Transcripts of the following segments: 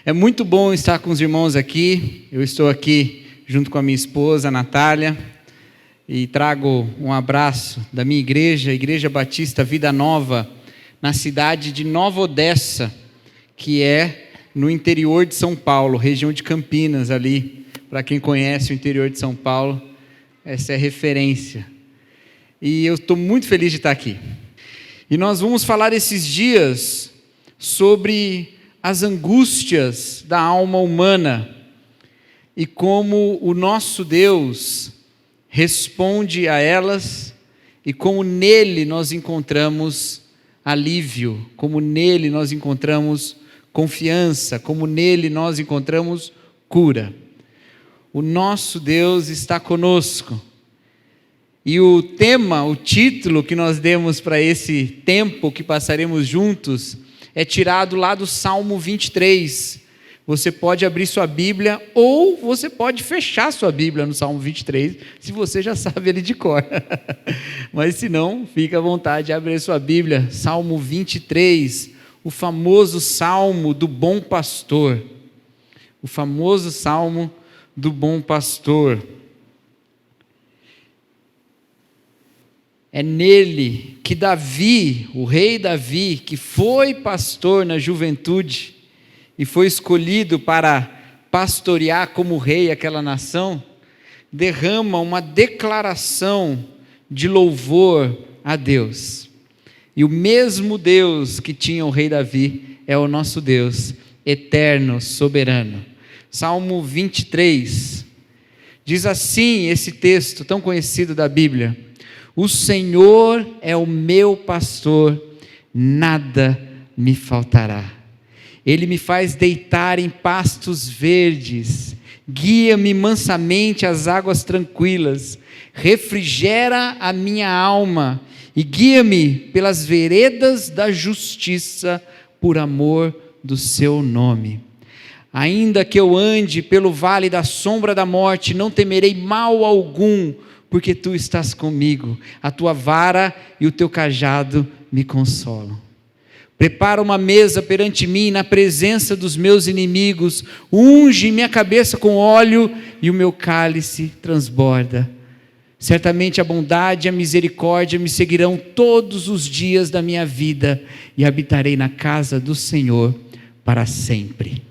É muito bom estar com os irmãos aqui. Eu estou aqui junto com a minha esposa, Natália, e trago um abraço da minha igreja, Igreja Batista Vida Nova, na cidade de Nova Odessa, que é no interior de São Paulo, região de Campinas ali. Para quem conhece o interior de São Paulo, essa é referência. E eu estou muito feliz de estar aqui. E nós vamos falar esses dias sobre as angústias da alma humana e como o nosso Deus responde a elas e como nele nós encontramos alívio, como nele nós encontramos confiança, como nele nós encontramos cura. O nosso Deus está conosco. E o tema, o título que nós demos para esse tempo que passaremos juntos é tirado lá do Salmo 23. Você pode abrir sua Bíblia ou você pode fechar sua Bíblia no Salmo 23, se você já sabe ele de cor. Mas se não, fica à vontade de abrir sua Bíblia. Salmo 23, o famoso Salmo do Bom Pastor. O famoso Salmo do Bom Pastor. É nele que Davi, o rei Davi, que foi pastor na juventude e foi escolhido para pastorear como rei aquela nação, derrama uma declaração de louvor a Deus. E o mesmo Deus que tinha o rei Davi é o nosso Deus, eterno, soberano. Salmo 23, diz assim esse texto tão conhecido da Bíblia: o Senhor é o meu pastor, nada me faltará. Ele me faz deitar em pastos verdes, guia-me mansamente às águas tranquilas, refrigera a minha alma e guia-me pelas veredas da justiça por amor do seu nome. Ainda que eu ande pelo vale da sombra da morte, não temerei mal algum, porque tu estás comigo, a tua vara e o teu cajado me consolam. Prepara uma mesa perante mim na presença dos meus inimigos, unge minha cabeça com óleo e o meu cálice transborda. Certamente a bondade e a misericórdia me seguirão todos os dias da minha vida e habitarei na casa do Senhor para sempre.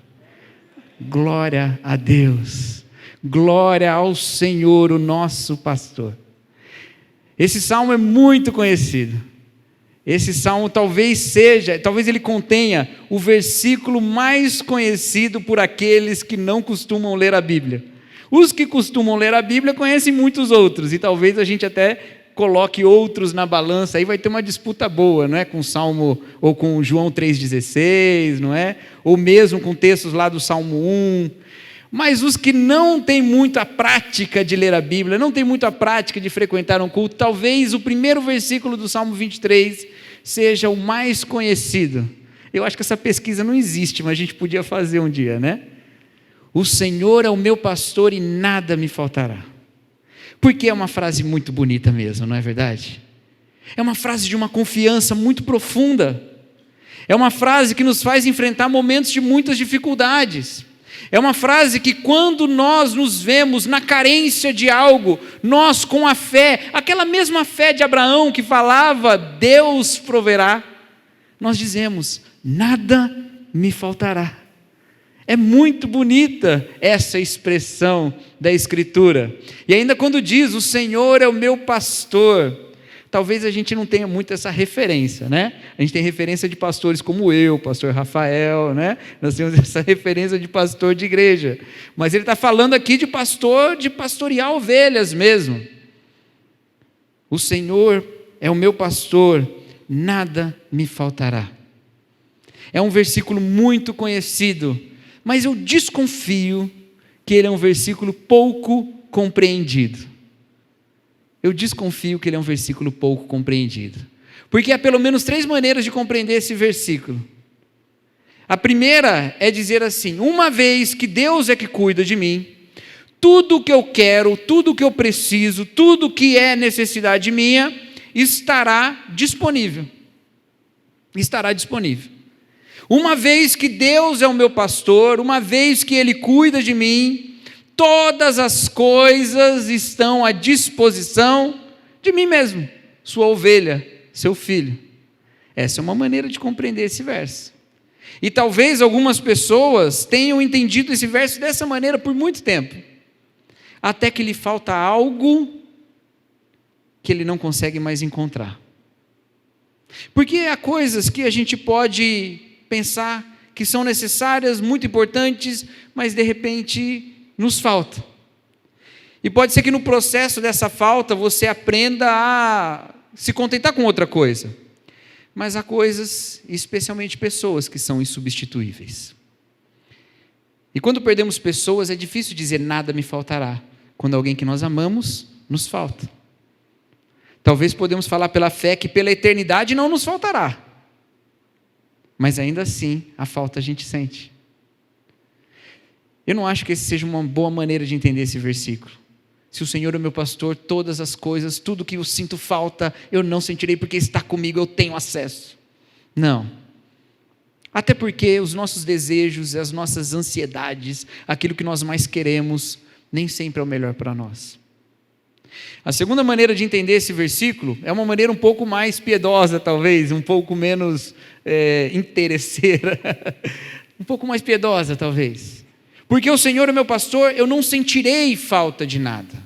Glória a Deus. Glória ao Senhor, o nosso pastor. Esse salmo é muito conhecido. Esse salmo talvez ele contenha o versículo mais conhecido por aqueles que não costumam ler a Bíblia. Os que costumam ler a Bíblia conhecem muitos outros, e talvez a gente até coloque outros na balança, aí vai ter uma disputa boa, não é? Com o Salmo, ou com João 3,16, não é? Ou mesmo com textos lá do Salmo 1. Mas os que não têm muita prática de ler a Bíblia, não têm muita prática de frequentar um culto, talvez o primeiro versículo do Salmo 23 seja o mais conhecido. Eu acho que essa pesquisa não existe, mas a gente podia fazer um dia, né? O Senhor é o meu pastor e nada me faltará. Porque é uma frase muito bonita mesmo, não é verdade? É uma frase de uma confiança muito profunda. É uma frase que nos faz enfrentar momentos de muitas dificuldades. É uma frase que quando nós nos vemos na carência de algo, nós com a fé, aquela mesma fé de Abraão que falava, Deus proverá, nós dizemos, nada me faltará. É muito bonita essa expressão da Escritura. E ainda quando diz, o Senhor é o meu pastor, talvez a gente não tenha muito essa referência, né? A gente tem referência de pastores como eu, pastor Rafael, né? Nós temos essa referência de pastor de igreja. Mas ele está falando aqui de pastor, de pastorear ovelhas mesmo. O Senhor é o meu pastor, nada me faltará. É um versículo muito conhecido, mas eu desconfio que ele é um versículo pouco compreendido. Eu desconfio que ele é um versículo pouco compreendido. Porque há pelo menos 3 maneiras de compreender esse versículo. A primeira é dizer assim, uma vez que Deus é que cuida de mim, tudo o que eu quero, tudo o que eu preciso, tudo o que é necessidade minha, estará disponível. Estará disponível. Uma vez que Deus é o meu pastor, uma vez que Ele cuida de mim, todas as coisas estão à disposição de mim mesmo, sua ovelha, seu filho. Essa é uma maneira de compreender esse verso. E talvez algumas pessoas tenham entendido esse verso dessa maneira por muito tempo, até que lhe falta algo que ele não consegue mais encontrar. Porque há coisas que a gente pode pensar que são necessárias, muito importantes, mas de repente nos falta. E pode ser que no processo dessa falta você aprenda a se contentar com outra coisa. Mas há coisas, especialmente pessoas, que são insubstituíveis. E quando perdemos pessoas, é difícil dizer nada me faltará, quando alguém que nós amamos nos falta. Talvez podemos falar pela fé que pela eternidade não nos faltará. Mas ainda assim, a falta a gente sente. Eu não acho que essa seja uma boa maneira de entender esse versículo. Se o Senhor é meu pastor, todas as coisas, tudo que eu sinto falta, eu não sentirei porque está comigo, eu tenho acesso. Não. Até porque os nossos desejos, as nossas ansiedades, aquilo que nós mais queremos, nem sempre é o melhor para nós. A segunda maneira de entender esse versículo é uma maneira um pouco mais piedosa, talvez, um pouco menos interesseira, um pouco mais piedosa, talvez. Porque o Senhor é meu pastor, eu não sentirei falta de nada.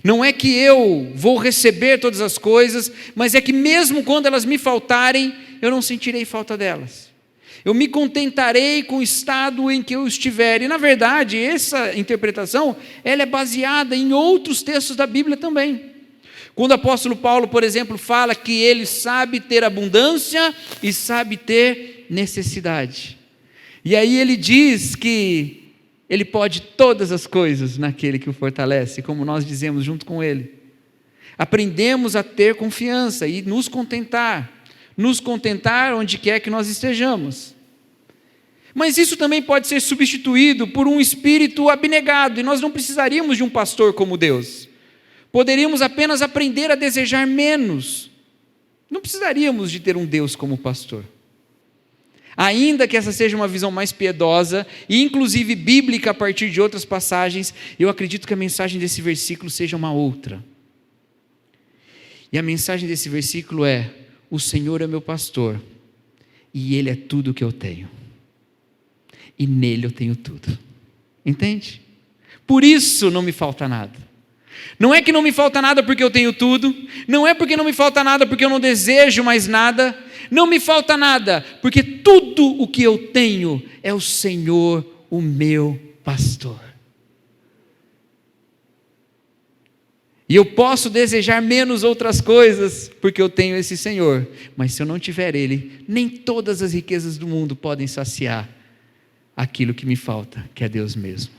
Não é que eu vou receber todas as coisas, mas é que mesmo quando elas me faltarem, eu não sentirei falta delas. Eu me contentarei com o estado em que eu estiver. E na verdade, essa interpretação, ela é baseada em outros textos da Bíblia também. Quando o apóstolo Paulo, por exemplo, fala que ele sabe ter abundância e sabe ter necessidade. E aí ele diz que ele pode todas as coisas naquele que o fortalece, como nós dizemos junto com ele. Aprendemos a ter confiança e nos contentar onde quer que nós estejamos. Mas isso também pode ser substituído por um espírito abnegado, e nós não precisaríamos de um pastor como Deus. Poderíamos apenas aprender a desejar menos. Não precisaríamos de ter um Deus como pastor. Ainda que essa seja uma visão mais piedosa, e inclusive bíblica a partir de outras passagens, eu acredito que a mensagem desse versículo seja uma outra. E a mensagem desse versículo é: o Senhor é meu pastor, e Ele é tudo o que eu tenho. E nele eu tenho tudo. Entende? Por isso não me falta nada. Não é que não me falta nada porque eu tenho tudo, não é porque não me falta nada porque eu não desejo mais nada, não me falta nada porque tudo o que eu tenho é o Senhor, o meu pastor. E eu posso desejar menos outras coisas porque eu tenho esse Senhor, mas se eu não tiver Ele, nem todas as riquezas do mundo podem saciar aquilo que me falta, que é Deus mesmo.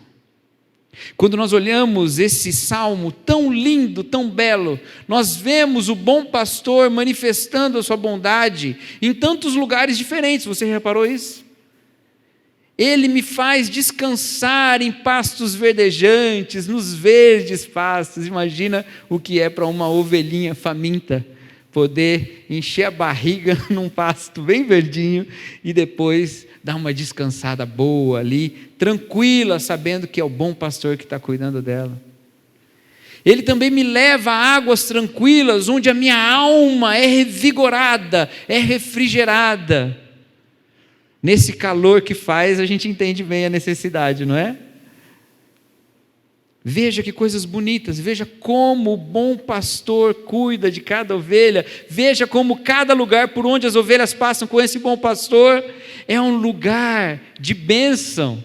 Quando nós olhamos esse salmo tão lindo, tão belo, nós vemos o bom pastor manifestando a sua bondade em tantos lugares diferentes. Você reparou isso? Ele me faz descansar em pastos verdejantes, nos verdes pastos. Imagina o que é para uma ovelhinha faminta poder encher a barriga num pasto bem verdinho e depois dar uma descansada boa ali, tranquila, sabendo que é o bom pastor que está cuidando dela. Ele também me leva a águas tranquilas, onde a minha alma é revigorada, é refrigerada. Nesse calor que faz, a gente entende bem a necessidade, não é? Veja que coisas bonitas, veja como o bom pastor cuida de cada ovelha, veja como cada lugar por onde as ovelhas passam com esse bom pastor é um lugar de bênção.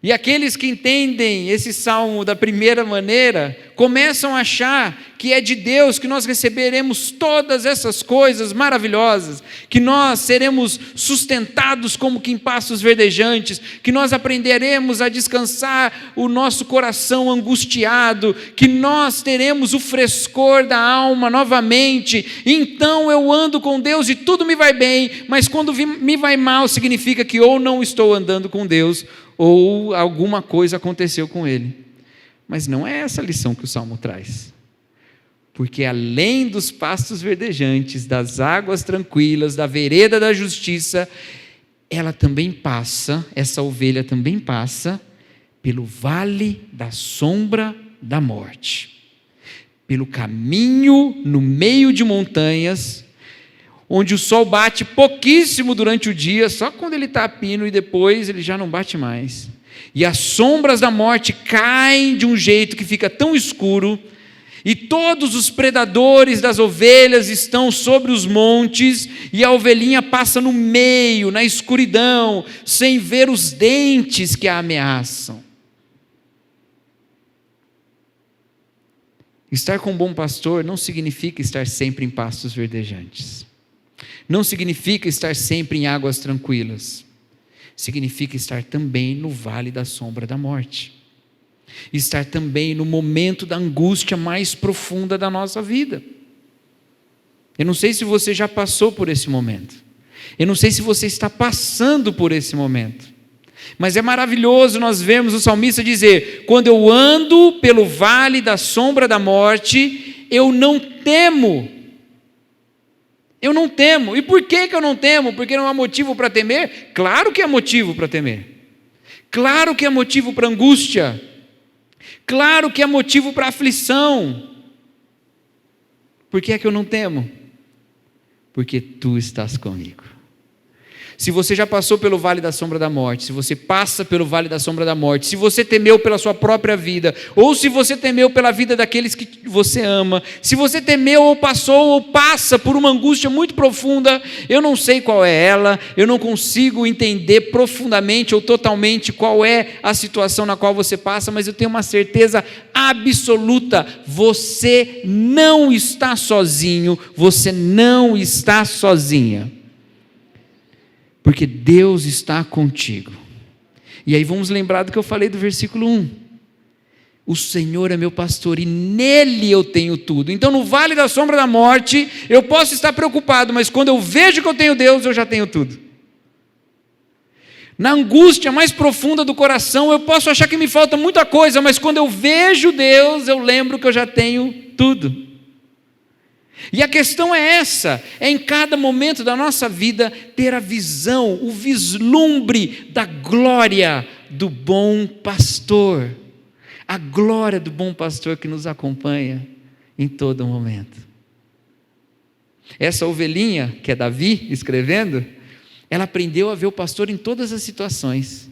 E aqueles que entendem esse salmo da primeira maneira, começam a achar que é de Deus que nós receberemos todas essas coisas maravilhosas, que nós seremos sustentados como que em pastos verdejantes, que nós aprenderemos a descansar o nosso coração angustiado, que nós teremos o frescor da alma novamente. Então eu ando com Deus e tudo me vai bem, mas quando me vai mal significa que ou não estou andando com Deus, ou alguma coisa aconteceu com ele. Mas não é essa a lição que o Salmo traz. porque além dos pastos verdejantes, das águas tranquilas, da vereda da justiça, ela também passa, essa ovelha também passa pelo vale da sombra da morte, pelo caminho no meio de montanhas, onde o sol bate pouquíssimo durante o dia, só quando ele está a pino, e depois ele já não bate mais. E as sombras da morte caem de um jeito que fica tão escuro, e todos os predadores das ovelhas estão sobre os montes, e a ovelhinha passa no meio, na escuridão, sem ver os dentes que a ameaçam. Estar com um bom pastor não significa estar sempre em pastos verdejantes. Não significa estar sempre em águas tranquilas. Significa estar também no vale da sombra da morte. Estar também no momento da angústia mais profunda da nossa vida. Eu não sei se você já passou por esse momento. Eu não sei se você está passando por esse momento. Mas é maravilhoso nós vermos o salmista dizer: quando eu ando pelo vale da sombra da morte, eu não temo. Eu não temo. E por que eu não temo? Porque não há motivo para temer? Claro que há motivo para temer. Claro que há motivo para angústia. Claro que há motivo para aflição. Por que é que eu não temo? Porque tu estás comigo. Se você já passou pelo vale da sombra da morte, se você passa pelo vale da sombra da morte, se você temeu pela sua própria vida, ou se você temeu pela vida daqueles que você ama, se você temeu ou passou ou passa por uma angústia muito profunda, eu não sei qual é ela, eu não consigo entender profundamente ou totalmente qual é a situação na qual você passa, mas eu tenho uma certeza absoluta: você não está sozinho, você não está sozinha. Porque Deus está contigo. E aí vamos lembrar do que eu falei do versículo 1. O Senhor é meu pastor e nele eu tenho tudo. Então no vale da sombra da morte eu posso estar preocupado, mas quando eu vejo que eu tenho Deus, eu já tenho tudo. Na angústia mais profunda do coração eu posso achar que me falta muita coisa, mas quando eu vejo Deus, eu lembro que eu já tenho tudo. E a questão é essa, é em cada momento da nossa vida ter a visão, o vislumbre da glória do bom pastor. A glória do bom pastor que nos acompanha em todo momento. Essa ovelhinha, que é Davi escrevendo, ela aprendeu a ver o pastor em todas as situações.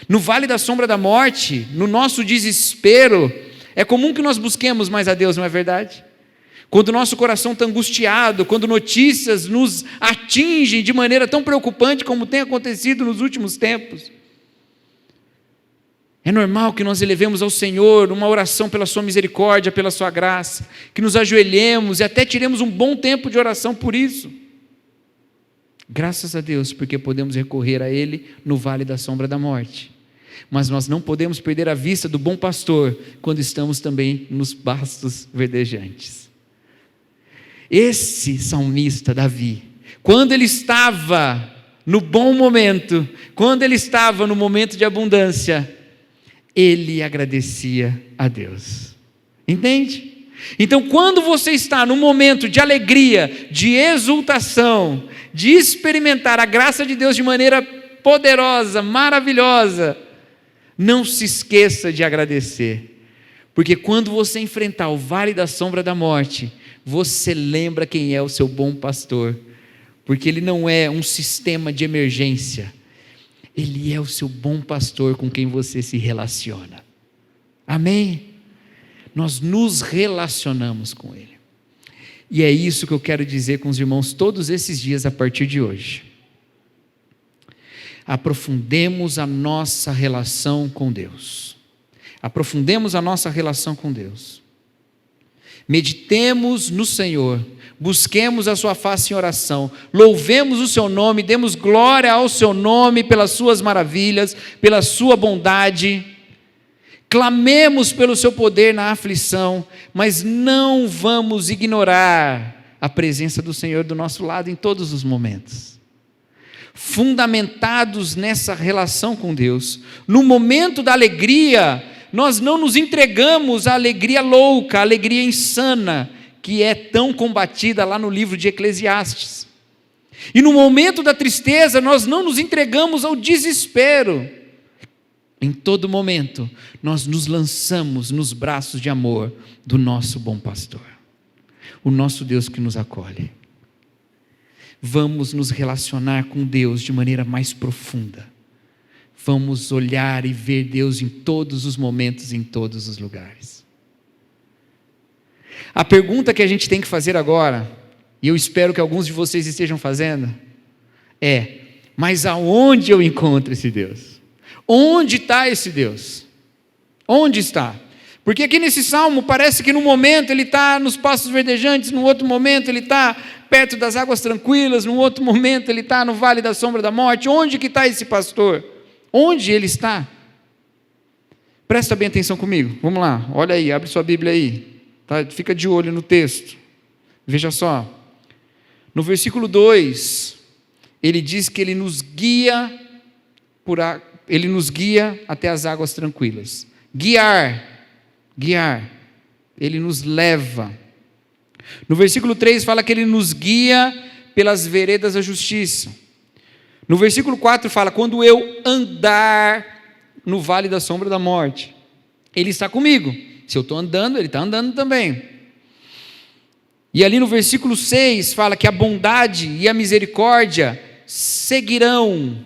No vale da sombra da morte, no nosso desespero, é comum que nós busquemos mais a Deus, não é verdade? Quando o nosso coração está angustiado, quando notícias nos atingem de maneira tão preocupante como tem acontecido nos últimos tempos, é normal que nós elevemos ao Senhor uma oração pela sua misericórdia, pela sua graça, que nos ajoelhemos e até tiremos um bom tempo de oração por isso. Graças a Deus, porque podemos recorrer a Ele no vale da sombra da morte. Mas nós não podemos perder a vista do bom pastor quando estamos também nos pastos verdejantes. Esse salmista Davi, quando ele estava no bom momento, quando ele estava no momento de abundância, ele agradecia a Deus. Entende? Então, quando você está num momento de alegria, de exultação, de experimentar a graça de Deus de maneira poderosa, maravilhosa, não se esqueça de agradecer, porque quando você enfrentar o vale da sombra da morte, você lembra quem é o seu bom pastor, porque ele não é um sistema de emergência, ele é o seu bom pastor com quem você se relaciona. Amém? Nós nos relacionamos com ele. E é isso que eu quero dizer com os irmãos todos esses dias a partir de hoje. Aprofundemos a nossa relação com Deus. Aprofundemos a nossa relação com Deus. Meditemos no Senhor, busquemos a sua face em oração, louvemos o seu nome, demos glória ao seu nome pelas suas maravilhas, pela sua bondade, clamemos pelo seu poder na aflição, mas não vamos ignorar a presença do Senhor do nosso lado em todos os momentos. Fundamentados nessa relação com Deus, no momento da alegria, nós não nos entregamos à alegria louca, à alegria insana, que é tão combatida lá no livro de Eclesiastes. E no momento da tristeza, nós não nos entregamos ao desespero. Em todo momento, nós nos lançamos nos braços de amor do nosso bom pastor, o nosso Deus que nos acolhe. Vamos nos relacionar com Deus de maneira mais profunda. Vamos olhar e ver Deus em todos os momentos, em todos os lugares. A pergunta que a gente tem que fazer agora, e eu espero que alguns de vocês estejam fazendo, é: mas aonde eu encontro esse Deus? Onde está esse Deus? Onde está? Porque aqui nesse salmo parece que no momento ele está nos pastos verdejantes, no outro momento ele está perto das águas tranquilas, no outro momento ele está no vale da sombra da morte. Onde que está esse pastor? Onde ele está? Presta bem atenção comigo, vamos lá, olha aí, abre sua Bíblia aí, tá? Fica de olho no texto, veja só, no versículo 2, ele diz que ele nos guia até as águas tranquilas. Guiar, ele nos leva. No versículo 3 fala que ele nos guia pelas veredas da justiça. No versículo 4 fala: quando eu andar no vale da sombra da morte, ele está comigo. Se eu estou andando, ele está andando também. E ali no versículo 6 fala que a bondade e a misericórdia seguirão.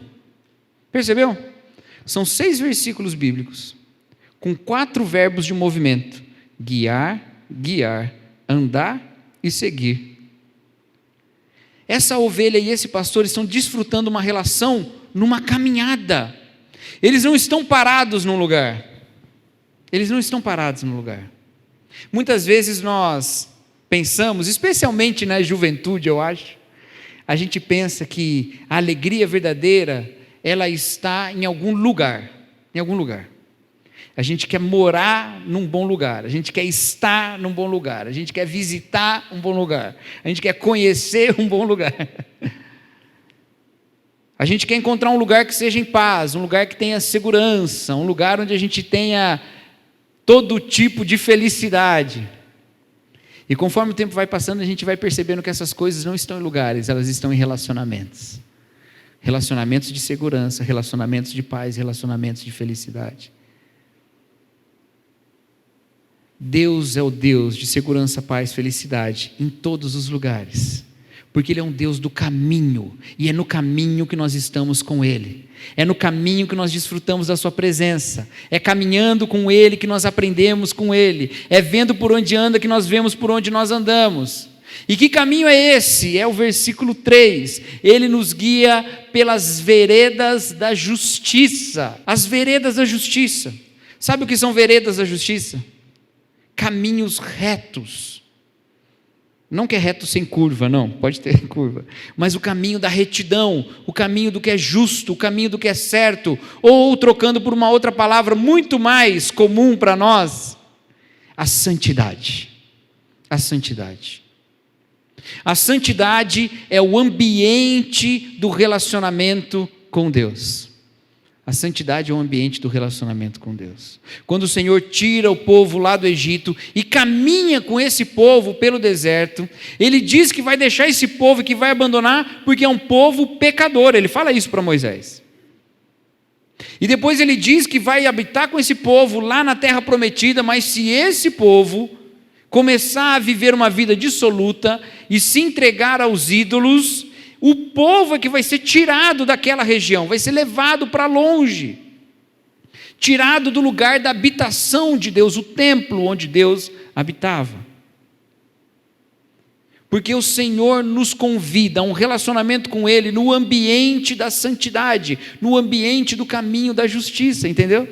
Percebeu? São 6 versículos bíblicos, com 4 verbos de movimento: guiar, andar e seguir. Essa ovelha e esse pastor estão desfrutando uma relação numa caminhada. Eles não estão parados num lugar. Muitas vezes nós pensamos, especialmente na juventude, eu acho, a gente pensa que a alegria verdadeira, ela está em algum lugar. A gente quer morar num bom lugar, a gente quer estar num bom lugar, a gente quer visitar um bom lugar, a gente quer conhecer um bom lugar. A gente quer encontrar um lugar que seja em paz, um lugar que tenha segurança, um lugar onde a gente tenha todo tipo de felicidade. E conforme o tempo vai passando, a gente vai percebendo que essas coisas não estão em lugares, elas estão em relacionamentos. Relacionamentos de segurança, relacionamentos de paz, relacionamentos de felicidade. Deus é o Deus de segurança, paz, felicidade em todos os lugares, porque Ele é um Deus do caminho, e é no caminho que nós estamos com Ele, é no caminho que nós desfrutamos da Sua presença, é caminhando com Ele que nós aprendemos com Ele, é vendo por onde anda que nós vemos por onde nós andamos. E que caminho é esse? É o versículo 3, Ele nos guia pelas veredas da justiça. As veredas da justiça, sabe o que são veredas da justiça? Caminhos retos, não que é reto sem curva, não, pode ter curva, mas o caminho da retidão, o caminho do que é justo, o caminho do que é certo, ou trocando por uma outra palavra muito mais comum para nós, a santidade. A santidade é o ambiente do relacionamento com Deus. A santidade é o ambiente do relacionamento com Deus. Quando o Senhor tira o povo lá do Egito e caminha com esse povo pelo deserto, Ele diz que vai deixar esse povo, que vai abandonar, porque é um povo pecador. Ele fala isso para Moisés. E depois Ele diz que vai habitar com esse povo lá na terra prometida, mas se esse povo começar a viver uma vida dissoluta e se entregar aos ídolos, o povo é que vai ser tirado daquela região, vai ser levado para longe, tirado do lugar da habitação de Deus, o templo onde Deus habitava. Porque o Senhor nos convida a um relacionamento com Ele no ambiente da santidade, no ambiente do caminho da justiça, entendeu?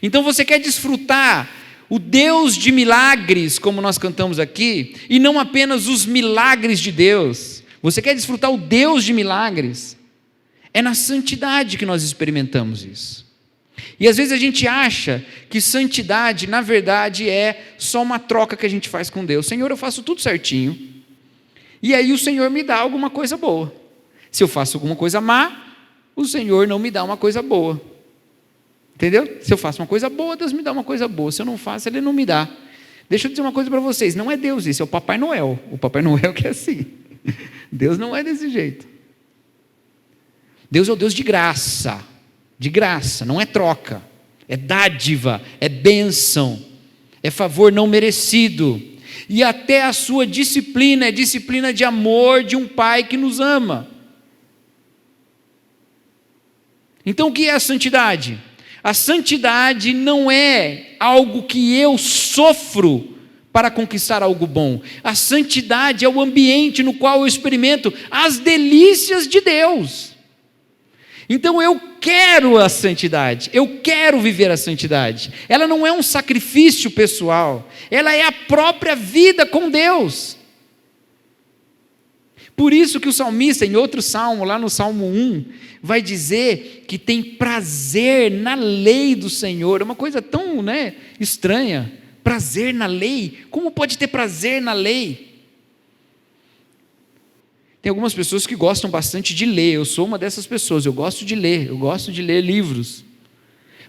Então você quer desfrutar o Deus de milagres, como nós cantamos aqui, e não apenas os milagres de Deus. Você quer desfrutar o Deus de milagres? É na santidade que nós experimentamos isso. E às vezes a gente acha que santidade, na verdade, é só uma troca que a gente faz com Deus. Senhor, eu faço tudo certinho, e aí o Senhor me dá alguma coisa boa. Se eu faço alguma coisa má, o Senhor não me dá uma coisa boa. Entendeu? Se eu faço uma coisa boa, Deus me dá uma coisa boa. Se eu não faço, Ele não me dá. Deixa eu dizer uma coisa para vocês, não é Deus isso, é o Papai Noel. O Papai Noel que é assim. Deus não é desse jeito. Deus é o Deus de graça, não é troca, é dádiva, é bênção, é favor não merecido. E até a sua disciplina é disciplina de amor de um pai que nos ama. Então o que é a santidade? A santidade não é algo que eu sofro para conquistar algo bom. A santidade é o ambiente no qual eu experimento as delícias de Deus. Então eu quero a santidade, eu quero viver a santidade. Ela não é um sacrifício pessoal, ela é a própria vida com Deus. Por isso que o salmista, em outro salmo, lá no Salmo 1, vai dizer que tem prazer na lei do Senhor. É uma coisa tão, estranha. Prazer na lei? Como pode ter prazer na lei? Tem algumas pessoas que gostam bastante de ler. Eu sou uma dessas pessoas. Eu gosto de ler livros.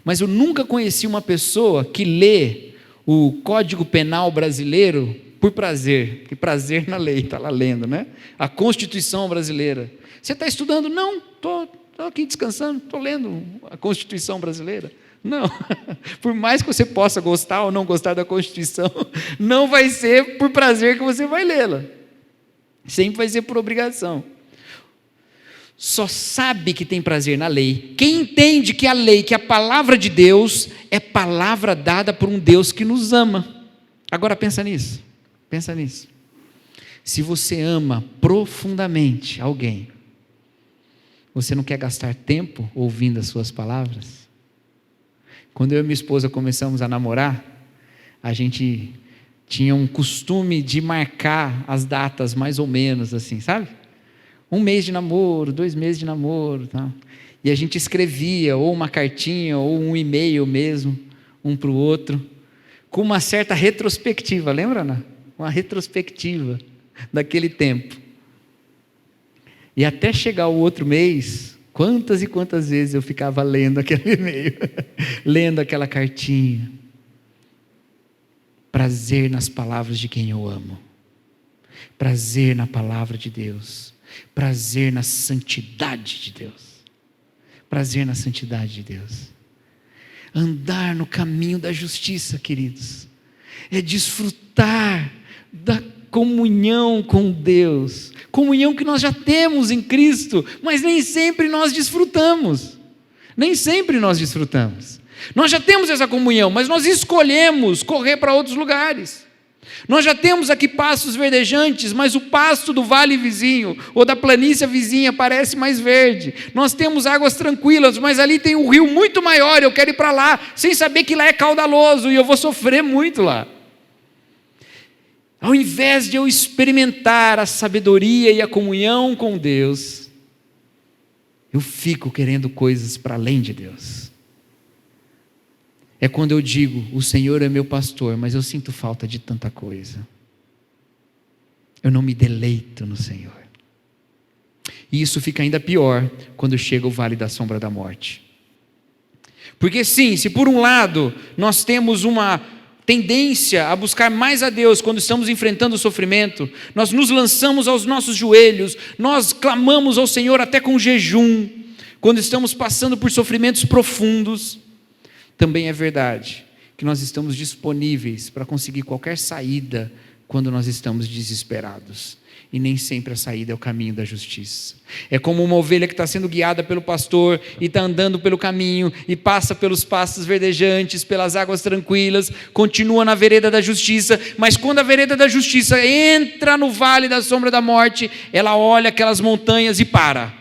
Mas eu nunca conheci uma pessoa que lê o Código Penal brasileiro por prazer. Que prazer na lei, está lá lendo, né? A Constituição brasileira. Você está estudando? Não, estou aqui descansando, estou lendo a Constituição brasileira. Não, por mais que você possa gostar ou não gostar da Constituição, não vai ser por prazer que você vai lê-la. Sempre vai ser por obrigação. Só sabe que tem prazer na lei quem entende que a lei, que a palavra de Deus, é palavra dada por um Deus que nos ama. Agora pensa nisso. Se você ama profundamente alguém, você não quer gastar tempo ouvindo as suas palavras? Quando eu e minha esposa começamos a namorar, a gente tinha um costume de marcar as datas mais ou menos assim, sabe? 1 mês de namoro, 2 meses de namoro, tá? E a gente escrevia ou uma cartinha ou um e-mail mesmo, um para o outro, com uma certa retrospectiva, lembra, Ana? Uma retrospectiva daquele tempo. E até chegar o outro mês, quantas e quantas vezes eu ficava lendo aquele e-mail, lendo aquela cartinha. Prazer nas palavras de quem eu amo. Prazer na palavra de Deus. Prazer na santidade de Deus. Prazer na santidade de Deus. Andar no caminho da justiça, queridos, é desfrutar da comunhão com Deus, comunhão que nós já temos em Cristo, mas nem sempre nós desfrutamos. Nós já temos essa comunhão, mas nós escolhemos correr para outros lugares. Nós já temos aqui pastos verdejantes, mas o pasto do vale vizinho ou da planície vizinha parece mais verde. Nós temos águas tranquilas, mas ali tem um rio muito maior, eu quero ir para lá, sem saber que lá é caudaloso e eu vou sofrer muito lá. Ao invés de eu experimentar a sabedoria e a comunhão com Deus, eu fico querendo coisas para além de Deus. É quando eu digo, o Senhor é meu pastor, mas eu sinto falta de tanta coisa. Eu não me deleito no Senhor. E isso fica ainda pior quando chega o vale da sombra da morte. Porque sim, se por um lado nós temos uma tendência a buscar mais a Deus quando estamos enfrentando o sofrimento, nós nos lançamos aos nossos joelhos, nós clamamos ao Senhor até com jejum, quando estamos passando por sofrimentos profundos. Também é verdade que nós estamos disponíveis para conseguir qualquer saída quando nós estamos desesperados. E nem sempre a saída é o caminho da justiça. É como uma ovelha que está sendo guiada pelo pastor e está andando pelo caminho e passa pelos pastos verdejantes, pelas águas tranquilas, continua na vereda da justiça, mas quando a vereda da justiça entra no vale da sombra da morte, ela olha aquelas montanhas e para.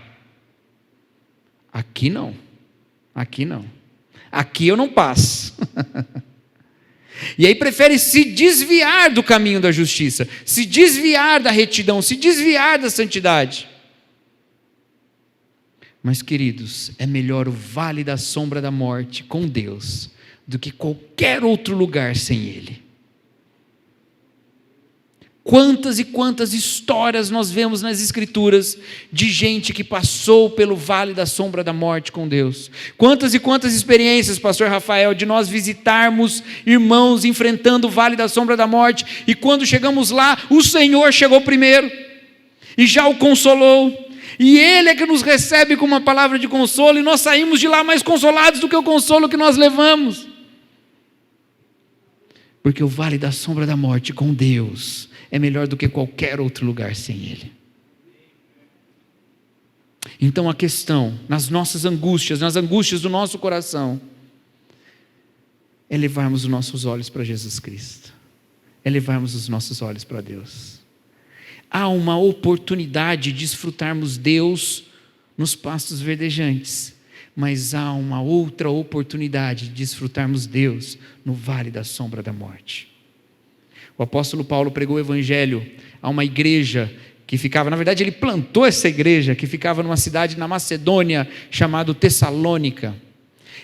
Aqui não. Aqui eu não passo. E aí prefere se desviar do caminho da justiça, se desviar da retidão, se desviar da santidade. Mas, queridos, é melhor o vale da sombra da morte com Deus do que qualquer outro lugar sem Ele. Quantas e quantas histórias nós vemos nas Escrituras de gente que passou pelo vale da sombra da morte com Deus. Quantas e quantas experiências, pastor Rafael, de nós visitarmos irmãos enfrentando o vale da sombra da morte, e quando chegamos lá, o Senhor chegou primeiro e já o consolou, e Ele é que nos recebe com uma palavra de consolo, e nós saímos de lá mais consolados do que o consolo que nós levamos. Porque o vale da sombra da morte com Deus é melhor do que qualquer outro lugar sem Ele. Então a questão, nas nossas angústias, nas angústias do nosso coração, é levarmos os nossos olhos para Jesus Cristo, é levarmos os nossos olhos para Deus. Há uma oportunidade de desfrutarmos Deus nos pastos verdejantes, mas há uma outra oportunidade de desfrutarmos Deus no vale da sombra da morte. O apóstolo Paulo pregou o evangelho a uma igreja que ficava, na verdade ele plantou essa igreja, que ficava numa cidade na Macedônia, chamada Tessalônica.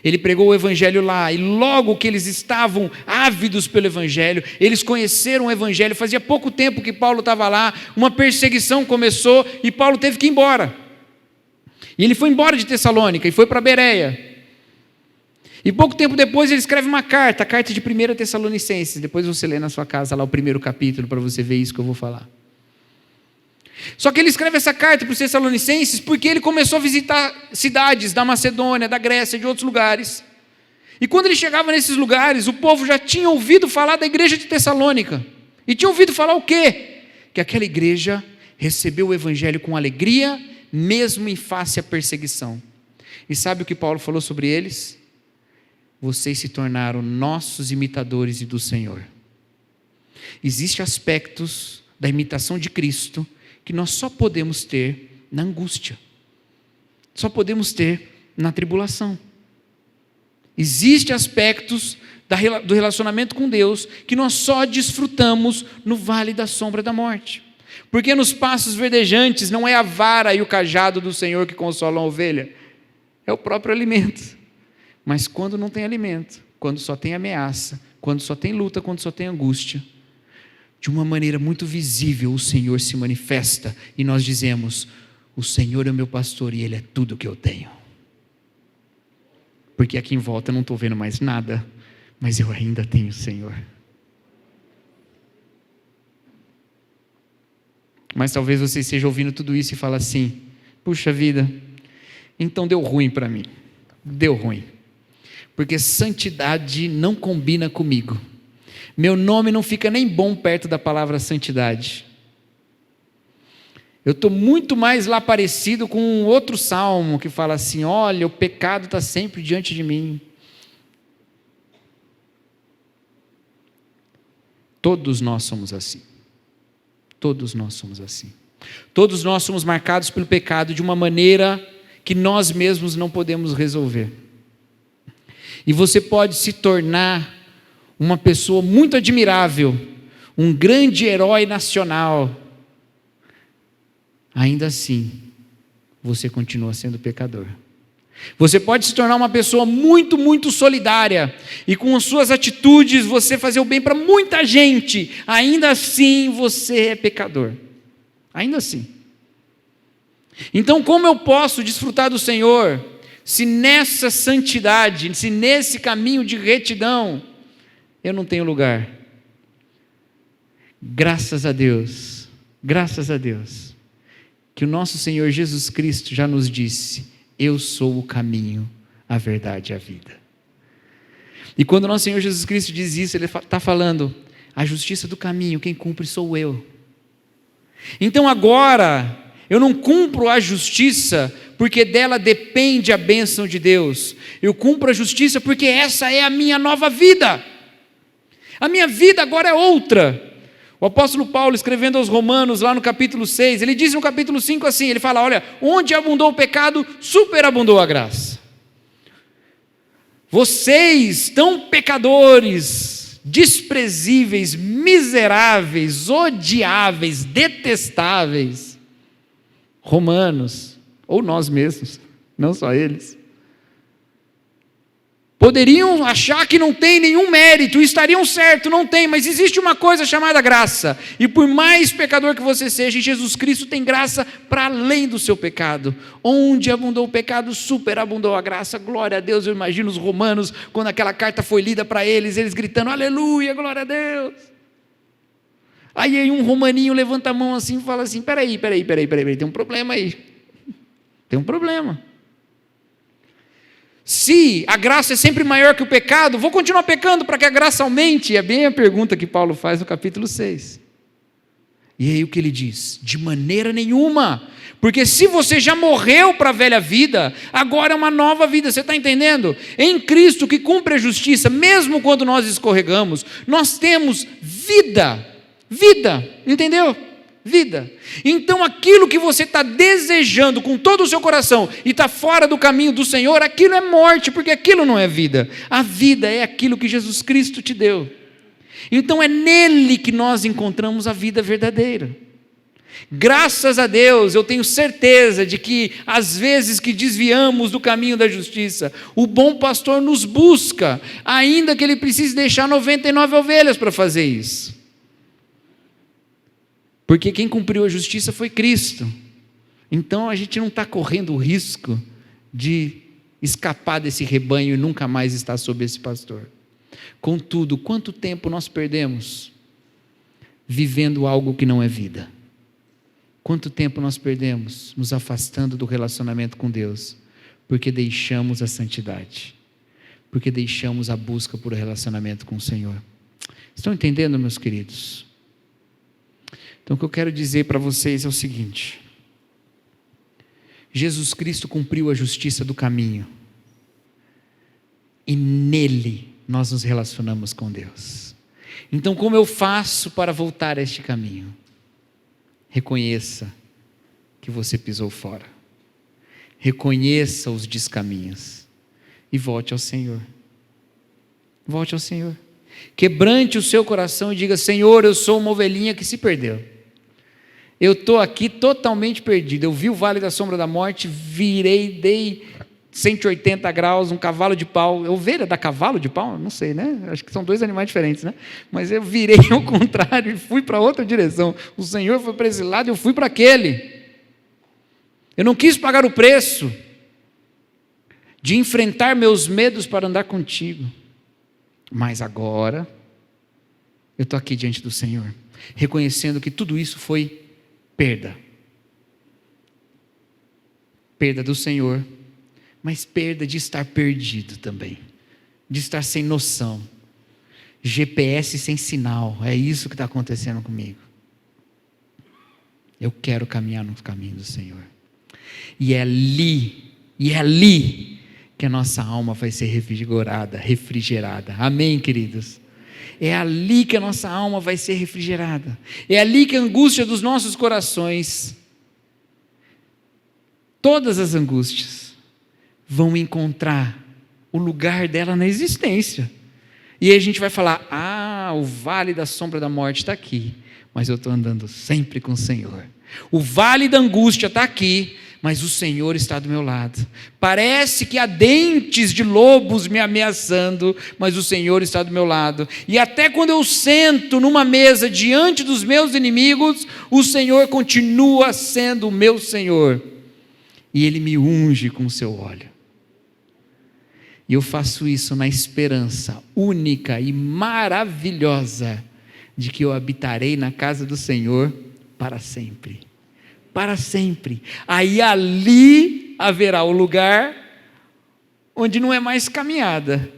Ele pregou o evangelho lá, e logo que eles estavam ávidos pelo evangelho, eles conheceram o evangelho. Fazia pouco tempo que Paulo estava lá, uma perseguição começou, e Paulo teve que ir embora. E ele foi embora de Tessalônica, e foi para Bereia. E pouco tempo depois ele escreve uma carta, a carta de 1 Tessalonicenses. Depois você lê na sua casa lá o primeiro capítulo, para você ver isso que eu vou falar. Só que ele escreve essa carta para os Tessalonicenses porque ele começou a visitar cidades da Macedônia, da Grécia, de outros lugares. E quando ele chegava nesses lugares, o povo já tinha ouvido falar da igreja de Tessalônica. E tinha ouvido falar o quê? Que aquela igreja recebeu o evangelho com alegria, mesmo em face à perseguição. E sabe o que Paulo falou sobre eles? Vocês se tornaram nossos imitadores e do Senhor. Existem aspectos da imitação de Cristo que nós só podemos ter na angústia, só podemos ter na tribulação. Existem aspectos do relacionamento com Deus que nós só desfrutamos no vale da sombra da morte. Porque nos pastos verdejantes não é a vara e o cajado do Senhor que consolam a ovelha, é o próprio alimento. Mas quando não tem alimento, quando só tem ameaça, quando só tem luta, quando só tem angústia, de uma maneira muito visível o Senhor se manifesta e nós dizemos: o Senhor é o meu pastor e Ele é tudo o que eu tenho. Porque aqui em volta eu não estou vendo mais nada, mas eu ainda tenho o Senhor. Mas talvez você esteja ouvindo tudo isso e fala assim: puxa vida, então deu ruim para mim, deu ruim. Porque santidade não combina comigo. Meu nome não fica nem bom perto da palavra santidade. Eu estou muito mais lá parecido com um outro salmo que fala assim: olha, o pecado está sempre diante de mim. Todos nós somos assim. Todos nós somos assim. Todos nós somos marcados pelo pecado de uma maneira que nós mesmos não podemos resolver. E você pode se tornar uma pessoa muito admirável, um grande herói nacional. Ainda assim, você continua sendo pecador. Você pode se tornar uma pessoa muito, muito solidária, e com as suas atitudes você fazer o bem para muita gente. Ainda assim, você é pecador. Ainda assim. Então, como eu posso desfrutar do Senhor se nessa santidade, se nesse caminho de retidão, eu não tenho lugar? Graças a Deus, que o nosso Senhor Jesus Cristo já nos disse: eu sou o caminho, a verdade e a vida. E quando o nosso Senhor Jesus Cristo diz isso, Ele está falando: a justiça do caminho, quem cumpre sou eu. Então agora, eu não cumpro a justiça porque dela depende a bênção de Deus. Eu cumpro a justiça porque essa é a minha nova vida. A minha vida agora é outra. O apóstolo Paulo, escrevendo aos Romanos, lá no capítulo 6, ele diz no capítulo 5 assim, ele fala: olha, onde abundou o pecado, superabundou a graça. Vocês, tão pecadores, desprezíveis, miseráveis, odiáveis, detestáveis, romanos, ou nós mesmos, não só eles, Poderiam achar que não tem nenhum mérito, estariam certos, não tem, mas existe uma coisa chamada graça. E por mais pecador que você seja, em Jesus Cristo tem graça para além do seu pecado. Onde abundou o pecado, superabundou a graça. Glória a Deus. Eu imagino os romanos, quando aquela carta foi lida para eles gritando, aleluia, glória a Deus. Aí um romaninho levanta a mão assim e fala assim, peraí, tem um problema aí. Tem um problema. Se a graça é sempre maior que o pecado, vou continuar pecando para que a graça aumente? É bem a pergunta que Paulo faz no capítulo 6. E aí o que ele diz? De maneira nenhuma, porque se você já morreu para a velha vida, agora é uma nova vida, você está entendendo? Em Cristo que cumpre a justiça, mesmo quando nós escorregamos, nós temos vida, entendeu? Vida. Então aquilo que você está desejando com todo o seu coração e está fora do caminho do Senhor, aquilo é morte, porque aquilo não é vida. A vida é aquilo que Jesus Cristo te deu. Então é nele que nós encontramos a vida verdadeira. Graças a Deus, eu tenho certeza de que às vezes que desviamos do caminho da justiça, o bom pastor nos busca, ainda que ele precise deixar 99 ovelhas para fazer isso. Porque quem cumpriu a justiça foi Cristo. Então a gente não está correndo o risco de escapar desse rebanho e nunca mais estar sob esse pastor. Contudo, quanto tempo nós perdemos vivendo algo que não é vida? Quanto tempo nós perdemos nos afastando do relacionamento com Deus? Porque deixamos a santidade. Porque deixamos a busca por relacionamento com o Senhor. Estão entendendo, meus queridos? Então o que eu quero dizer para vocês é o seguinte: Jesus Cristo cumpriu a justiça do caminho, e nele nós nos relacionamos com Deus. Então como eu faço para voltar a este caminho? Reconheça que você pisou fora, reconheça os descaminhos e volte ao Senhor. Volte ao Senhor. Quebrante o seu coração e diga: Senhor, eu sou uma ovelhinha que se perdeu. Eu estou aqui totalmente perdido. Eu vi o vale da sombra da morte, virei, dei 180 graus, um cavalo de pau. Ovelha dá cavalo de pau? Não sei, né? Acho que são dois animais diferentes, né? Mas eu virei ao contrário e fui para outra direção. O Senhor foi para esse lado e eu fui para aquele. Eu não quis pagar o preço de enfrentar meus medos para andar contigo. Mas agora, eu estou aqui diante do Senhor, reconhecendo que tudo isso foi perda. Perda do Senhor, mas perda de estar perdido também, de estar sem noção, GPS sem sinal. É isso que está acontecendo comigo. Eu quero caminhar no caminho do Senhor, e é ali que a nossa alma vai ser refrigerada. Amém, queridos? É ali que a nossa alma vai ser refrigerada. É ali que a angústia dos nossos corações, todas as angústias, vão encontrar o lugar dela na existência. E aí a gente vai falar: o vale da sombra da morte está aqui, mas eu estou andando sempre com o Senhor. O vale da angústia está aqui, mas o Senhor está do meu lado. Parece que há dentes de lobos me ameaçando, mas o Senhor está do meu lado. E até quando eu sento numa mesa diante dos meus inimigos, o Senhor continua sendo o meu Senhor. E Ele me unge com o seu óleo. E eu faço isso na esperança única e maravilhosa de que eu habitarei na casa do Senhor para sempre. Para sempre. Aí ali haverá o lugar onde não é mais caminhada,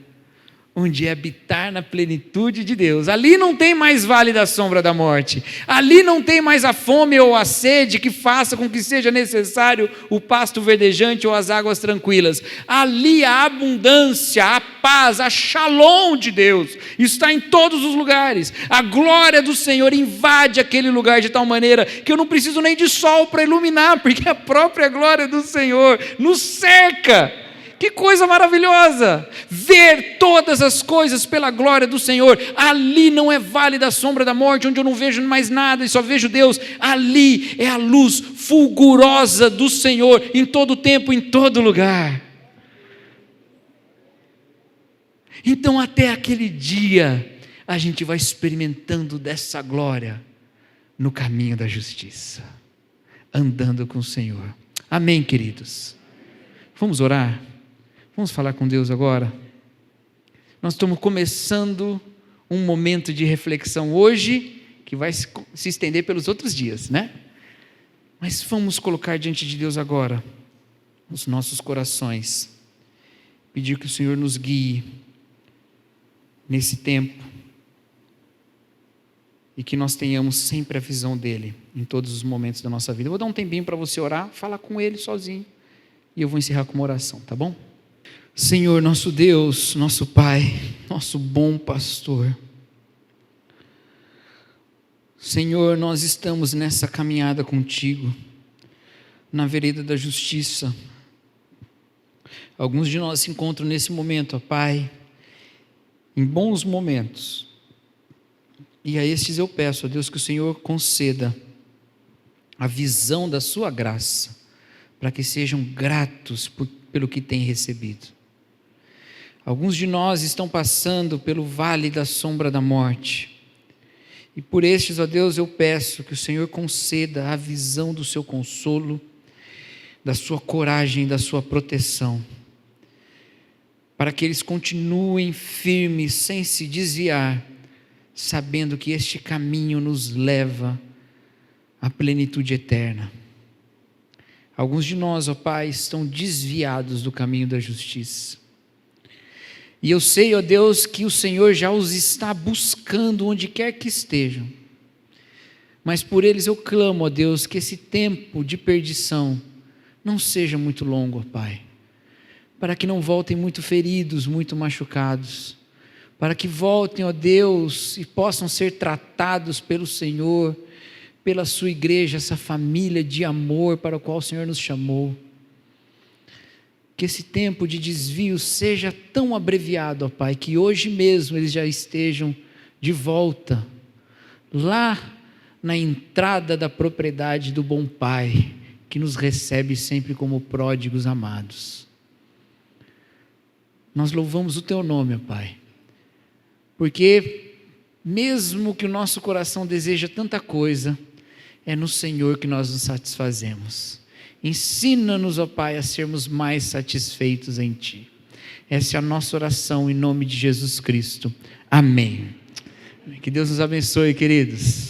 onde é habitar na plenitude de Deus. Ali não tem mais vale da sombra da morte. Ali não tem mais a fome ou a sede que faça com que seja necessário o pasto verdejante ou as águas tranquilas. Ali a abundância, a paz, a shalom de Deus está em todos os lugares. A glória do Senhor invade aquele lugar de tal maneira que eu não preciso nem de sol para iluminar, porque a própria glória do Senhor nos cerca. Que coisa maravilhosa, ver todas as coisas pela glória do Senhor. Ali não é vale da sombra da morte, onde eu não vejo mais nada e só vejo Deus. Ali é a luz fulgurosa do Senhor, em todo tempo, em todo lugar. Então até aquele dia, a gente vai experimentando dessa glória no caminho da justiça, andando com o Senhor. Amém, queridos? Vamos orar? Vamos falar com Deus agora? Nós estamos começando um momento de reflexão hoje, que vai se estender pelos outros dias, né? Mas vamos colocar diante de Deus agora os nossos corações, pedir que o Senhor nos guie nesse tempo e que nós tenhamos sempre a visão dEle em todos os momentos da nossa vida. Eu vou dar um tempinho para você orar, falar com Ele sozinho, e eu vou encerrar com uma oração, tá bom? Senhor, nosso Deus, nosso Pai, nosso bom pastor, Senhor, nós estamos nessa caminhada contigo, na vereda da justiça. Alguns de nós se encontram nesse momento, ó Pai, em bons momentos, e a estes eu peço, ó Deus, que o Senhor conceda a visão da sua graça, para que sejam gratos pelo que têm recebido. Alguns de nós estão passando pelo vale da sombra da morte, e por estes, ó Deus, eu peço que o Senhor conceda a visão do seu consolo, da sua coragem, da sua proteção, para que eles continuem firmes, sem se desviar, sabendo que este caminho nos leva à plenitude eterna. Alguns de nós, ó Pai, estão desviados do caminho da justiça. E eu sei, ó Deus, que o Senhor já os está buscando onde quer que estejam. Mas por eles eu clamo, ó Deus, que esse tempo de perdição não seja muito longo, ó Pai. Para que não voltem muito feridos, muito machucados. Para que voltem, ó Deus, e possam ser tratados pelo Senhor, pela sua igreja, essa família de amor para a qual o Senhor nos chamou. Que esse tempo de desvio seja tão abreviado, ó Pai, que hoje mesmo eles já estejam de volta, lá na entrada da propriedade do bom Pai, que nos recebe sempre como pródigos amados. Nós louvamos o Teu nome, ó Pai, porque mesmo que o nosso coração deseja tanta coisa, é no Senhor que nós nos satisfazemos. Ensina-nos, ó Pai, a sermos mais satisfeitos em Ti. Essa é a nossa oração em nome de Jesus Cristo. Amém. Que Deus nos abençoe, queridos.